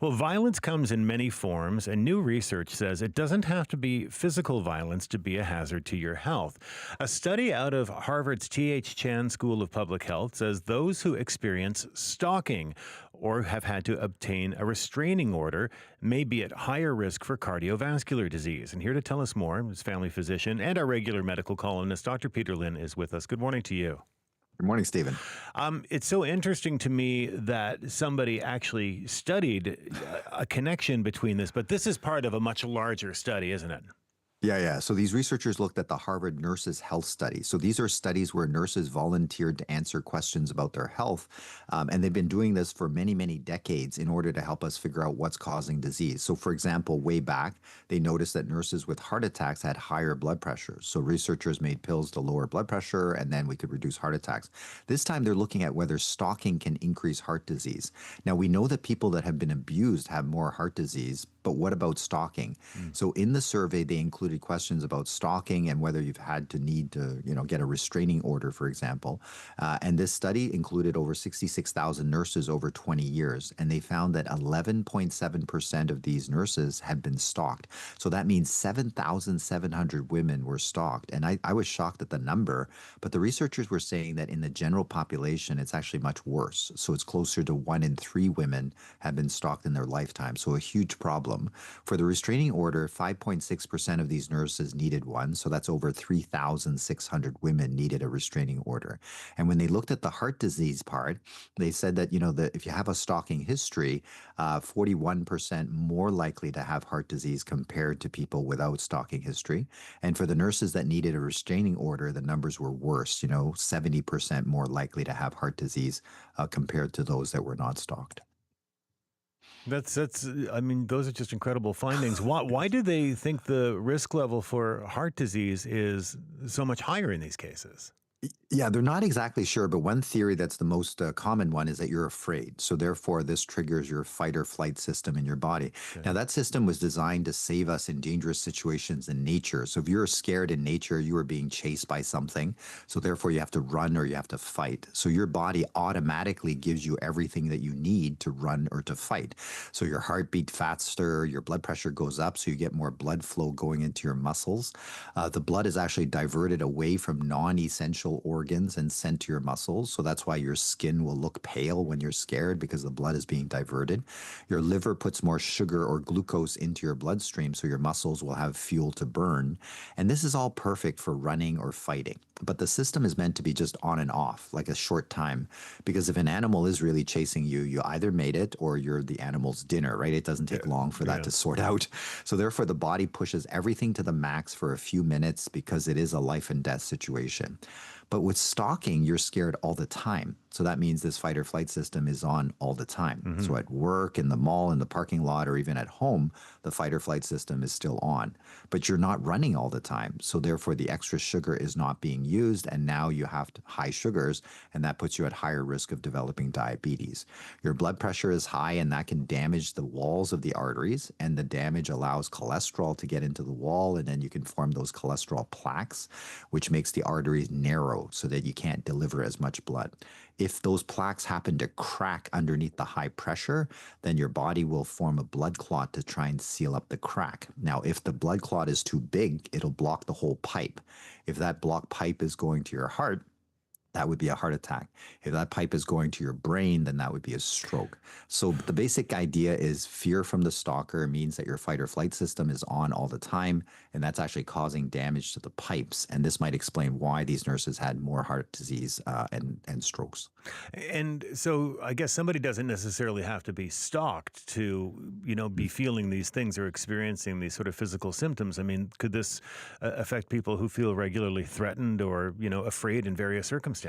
Well, violence comes in many forms, and new research says it doesn't have to be physical violence to be a hazard to your health. A study out of Harvard's T.H. Chan School of Public Health says those who experience stalking or have had to obtain a restraining order may be at higher risk for cardiovascular disease. And here to tell us more is family physician and our regular medical columnist, Dr. Peter Lynn, is with us. Good morning to you. Good morning, Stephen. It's so interesting to me that somebody actually studied a connection between this, but this is part of a much larger study, isn't it? Yeah. So these researchers looked at the Harvard Nurses Health Study. So these are studies where nurses volunteered to answer questions about their health. And they've been doing this for many, many decades in order to help us figure out what's causing disease. So for example, way back, they noticed that nurses with heart attacks had higher blood pressure. So researchers made pills to lower blood pressure, and then we could reduce heart attacks. This time they're looking at whether stalking can increase heart disease. Now we know that people that have been abused have more heart disease, but what about stalking? So in the survey, they included questions about stalking and whether you've had to need to, get a restraining order, for example. And this study included over 66,000 nurses over 20 years. And they found that 11.7% of these nurses had been stalked. So that means 7,700 women were stalked. And I was shocked at the number, but the researchers were saying that in the general population, it's actually much worse. So it's closer to 1 in 3 women have been stalked in their lifetime. So a huge problem. For the restraining order, 5.6% of these nurses needed one. So that's over 3,600 women needed a restraining order. And when they looked at the heart disease part, they said that, that if you have a stalking history, 41% more likely to have heart disease compared to people without stalking history. And for the nurses that needed a restraining order, the numbers were worse, 70% more likely to have heart disease compared to those that were not stalked. Those are just incredible findings. Why do they think the risk level for heart disease is so much higher in these cases? Yeah, they're not exactly sure, but one theory that's the most common one is that you're afraid. So therefore, this triggers your fight or flight system in your body. Okay. Now, that system was designed to save us in dangerous situations in nature. So if you're scared in nature, you are being chased by something. So therefore, you have to run or you have to fight. So your body automatically gives you everything that you need to run or to fight. So your heart beat faster, your blood pressure goes up, so you get more blood flow going into your muscles. The blood is actually diverted away from non-essential organs and sent to your muscles. So that's why your skin will look pale when you're scared, because the blood is being diverted. Your liver puts more sugar or glucose into your bloodstream, so your muscles will have fuel to burn. And this is all perfect for running or fighting. But the system is meant to be just on and off, like a short time, because if an animal is really chasing you, you either made it or you're the animal's dinner, right? It doesn't take long for that to sort out. So therefore, the body pushes everything to the max for a few minutes because it is a life and death situation. But with stalking, you're scared all the time. So that means this fight or flight system is on all the time. Mm-hmm. So at work, in the mall, in the parking lot, or even at home, the fight or flight system is still on. But you're not running all the time. So therefore, the extra sugar is not being used. And now you have high sugars, and that puts you at higher risk of developing diabetes. Your blood pressure is high, and that can damage the walls of the arteries. And the damage allows cholesterol to get into the wall, and then you can form those cholesterol plaques, which makes the arteries narrow so that you can't deliver as much blood. If those plaques happen to crack underneath the high pressure, then your body will form a blood clot to try and seal up the crack. Now, if the blood clot is too big, it'll block the whole pipe. If that blocked pipe is going to your heart, that would be a heart attack. If that pipe is going to your brain, then that would be a stroke. So the basic idea is fear from the stalker means that your fight or flight system is on all the time, and that's actually causing damage to the pipes. And this might explain why these nurses had more heart disease and strokes. And so I guess somebody doesn't necessarily have to be stalked to, be feeling these things or experiencing these sort of physical symptoms. I mean, could this affect people who feel regularly threatened or, afraid in various circumstances?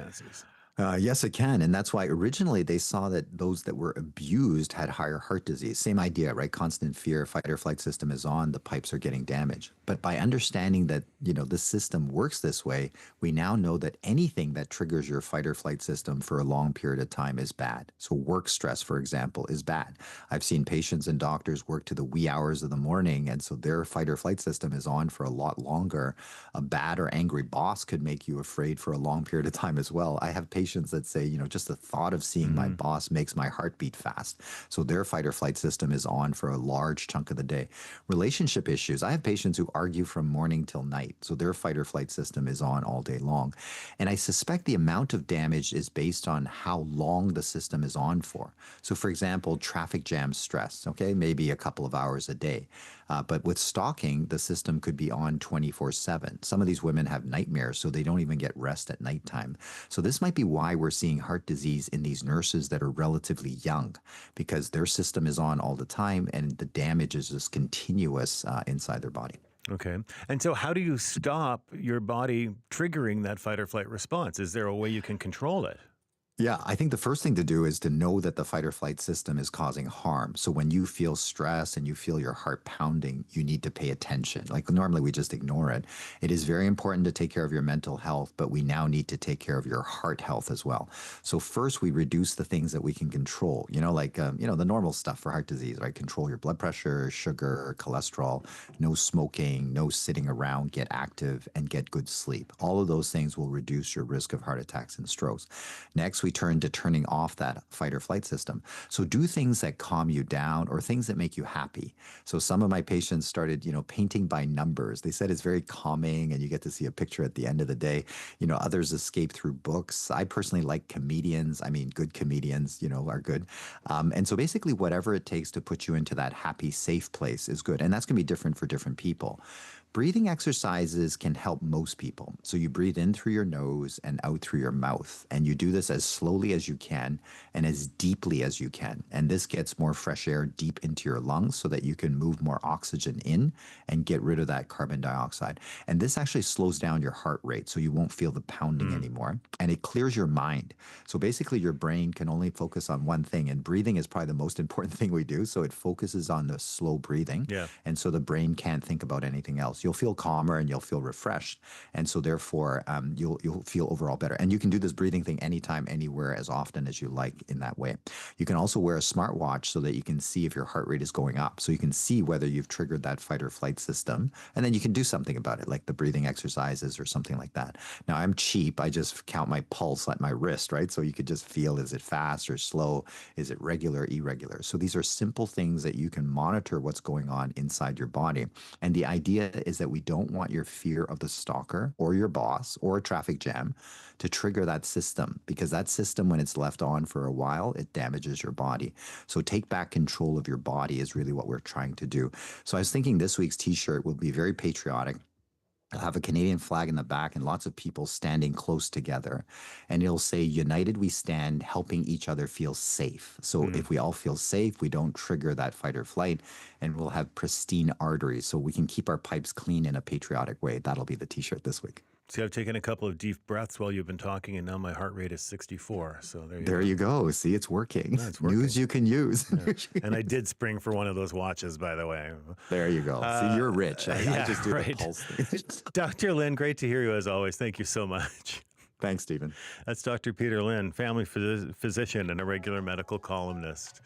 Yes, it can. And that's why originally they saw that those that were abused had higher heart disease. Same idea, right? Constant fear, fight or flight system is on, the pipes are getting damaged. But by understanding that, the system works this way, we now know that anything that triggers your fight or flight system for a long period of time is bad. So work stress, for example, is bad. I've seen patients and doctors work to the wee hours of the morning, and so their fight or flight system is on for a lot longer. A bad or angry boss could make you afraid for a long period of time as well. I have patients patients that say, just the thought of seeing my boss makes my heart beat fast. So their fight or flight system is on for a large chunk of the day. Relationship issues. I have patients who argue from morning till night. So their fight or flight system is on all day long. And I suspect the amount of damage is based on how long the system is on for. So for example, traffic jam stress, okay, maybe a couple of hours a day. But with stalking, the system could be on 24/7. Some of these women have nightmares, so they don't even get rest at nighttime. So this might be why we're seeing heart disease in these nurses that are relatively young, because their system is on all the time and the damage is just continuous inside their body. Okay. And so how do you stop your body triggering that fight or flight response? Is there a way you can control it? Yeah, I think the first thing to do is to know that the fight or flight system is causing harm. So when you feel stress and you feel your heart pounding, you need to pay attention. Like normally we just ignore it. It is very important to take care of your mental health, but we now need to take care of your heart health as well. So first we reduce the things that we can control, the normal stuff for heart disease, right? Control your blood pressure, sugar, cholesterol, no smoking, no sitting around, get active and get good sleep. All of those things will reduce your risk of heart attacks and strokes. Next, we turn to turning off that fight or flight system. So do things that calm you down or things that make you happy. So some of my patients started, painting by numbers. They said it's very calming and you get to see a picture at the end of the day. Others escape through books. I personally like comedians. I mean, good comedians, are good. And so basically whatever it takes to put you into that happy, safe place is good. And that's going to be different for different people. Breathing exercises can help most people. So you breathe in through your nose and out through your mouth. And you do this as slowly as you can and as deeply as you can. And this gets more fresh air deep into your lungs so that you can move more oxygen in and get rid of that carbon dioxide. And this actually slows down your heart rate so you won't feel the pounding anymore. And it clears your mind. So basically your brain can only focus on one thing. And breathing is probably the most important thing we do. So it focuses on the slow breathing. Yeah. And so the brain can't think about anything else. You'll feel calmer and you'll feel refreshed. And so therefore, you'll feel overall better. And you can do this breathing thing anytime, anywhere, as often as you like in that way. You can also wear a smartwatch so that you can see if your heart rate is going up. So you can see whether you've triggered that fight or flight system. And then you can do something about it, like the breathing exercises or something like that. Now, I'm cheap. I just count my pulse at my wrist, right? So you could just feel, is it fast or slow? Is it regular, irregular? So these are simple things that you can monitor what's going on inside your body. And the idea is that we don't want your fear of the stalker or your boss or a traffic jam to trigger that system, because that system, when it's left on for a while, it damages your body. So take back control of your body is really what we're trying to do. So I was thinking this week's t-shirt will be very patriotic. It'll have a Canadian flag in the back and lots of people standing close together. And it'll say, united we stand, helping each other feel safe. So if we all feel safe, we don't trigger that fight or flight, and we'll have pristine arteries so we can keep our pipes clean in a patriotic way. That'll be the t-shirt this week. See, I've taken a couple of deep breaths while you've been talking, and now my heart rate is 64. So there you go. See, it's working. Yeah, it's working. News you can use. Yeah. And I did spring for one of those watches, by the way. There you go. See, you're rich. I just do right. the pulse thing. Dr. Lynn, great to hear you as always. Thank you so much. Thanks, Stephen. That's Dr. Peter Lynn, family physician and a regular medical columnist.